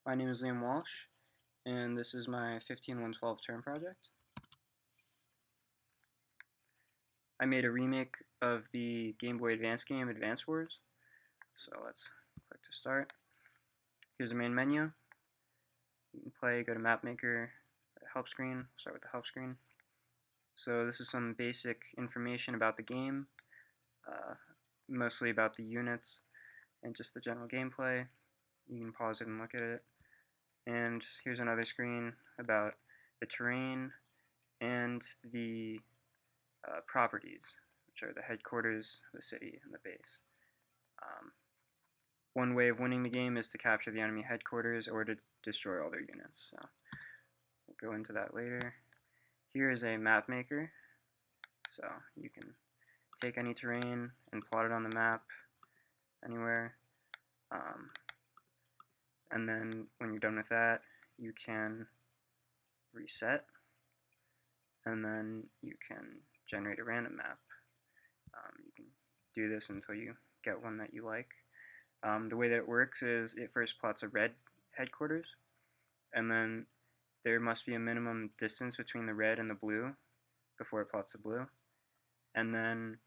My name is Liam Walsh, and this is my 15112 turn project. I made a remake of the Game Boy Advance game Advance Wars. So let's click to start. Here's the main menu. You can play, go to Map Maker, help screen. Start with the help screen. So this is some basic information about the game, mostly about the units and just the general gameplay. You can pause it and look at it. And here's another screen about the terrain and the properties, which are the headquarters, the city, and the base. One way of winning the game is to capture the enemy headquarters or to destroy all their units. So we'll go into that later. Here is a map maker. So you can take any terrain and plot it on the map anywhere. And then when you're done with that, you can reset, and then you can generate a random map. You can do this until you get one that you like. The way that it works is it first plots a red headquarters, and then there must be a minimum distance between the red and the blue before it plots the blue. And then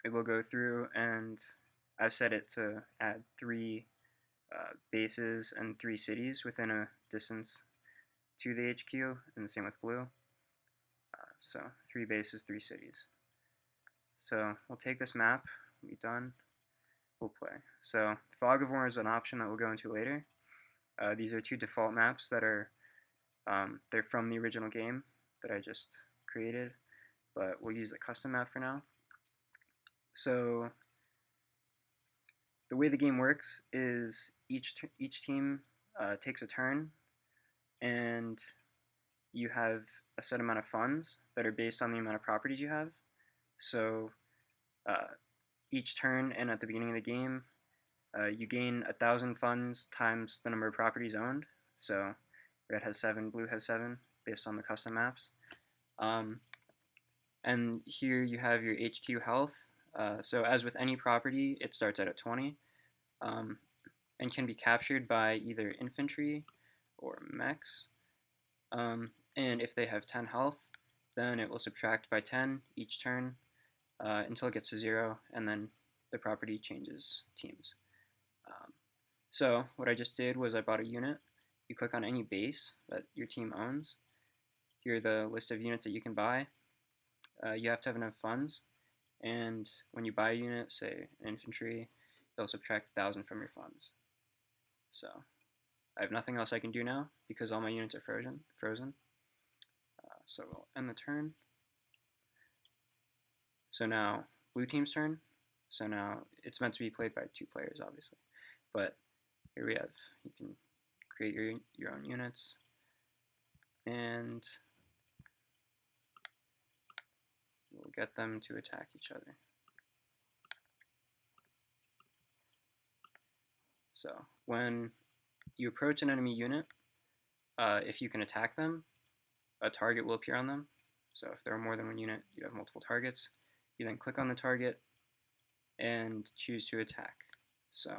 it will go through, and I've set it to add 3 bases and 3 cities within a distance to the HQ, and the same with blue. So 3 bases, 3 cities. So we'll take this map, we'll be done, we'll play. So Fog of War is an option that we'll go into later. These are 2 default maps that are they're from the original game that I just created, but we'll use a custom map for now. So the way the game works is each team takes a turn, and you have a set amount of funds that are based on the amount of properties you have. So each turn and at the beginning of the game, you gain 1,000 funds times the number of properties owned. So red has 7, blue has 7, based on the custom maps. And here you have your HQ health. So as with any property, it starts out at 20, and can be captured by either infantry or mechs. And if they have 10 health, then it will subtract by 10 each turn until it gets to 0, and then the property changes teams. So what I just did was I bought a unit. You click on any base that your team owns. Here are the list of units that you can buy. You have to have enough funds, and when you buy a unit, say infantry, they'll subtract 1,000 from your funds. So I have nothing else I can do now because all my units are frozen. So we'll end the turn. So now blue team's turn. So now it's meant to be played by 2 players, obviously. But here we have, you can create your own units, and we'll get them to attack each other. So when you approach an enemy unit, if you can attack them, a target will appear on them. So if there are more than 1 unit, you have multiple targets. You then click on the target and choose to attack. So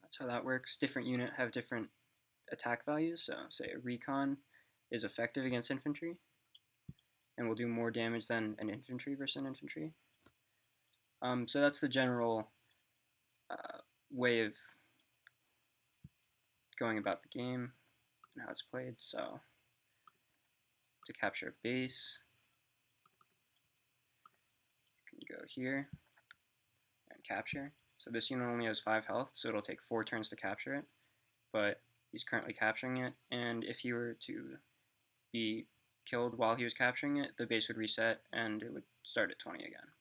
that's how that works. Different units have different attack values. So say a recon is effective against infantry and will do more damage than an infantry versus an infantry. So that's the general way of going about the game and how it's played. So to capture a base, you can go here and capture. So this unit only has 5 health, so it'll take 4 turns to capture it, but he's currently capturing it, and if he were to be killed while he was capturing it, the base would reset and it would start at 20 again.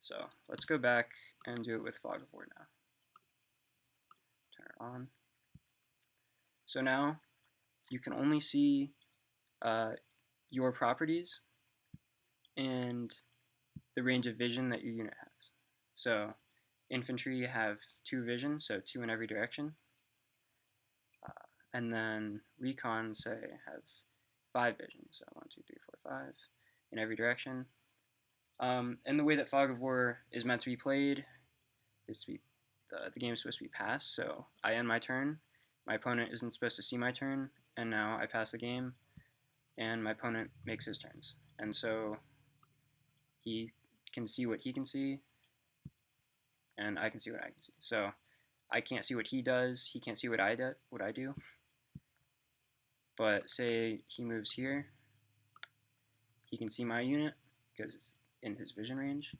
So let's go back and do it with Fog of War now. Turn it on. So now you can only see your properties and the range of vision that your unit has. So infantry have 2 vision, so 2 in every direction. And then recon, say, have 5 vision, so 1, 2, 3, 4, 5 in every direction. And the way that Fog of War is meant to be played is to be the game is supposed to be passed. So I end my turn. My opponent isn't supposed to see my turn, and now I pass the game, and my opponent makes his turns. And so he can see what he can see, and I can see what I can see. So I can't see what he does. He can't see what I do. But say he moves here, he can see my unit because it's in his vision range,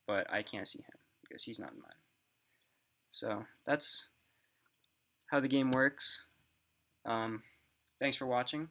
but I can't see him because he's not in mine. So that's how the game works. Thanks for watching.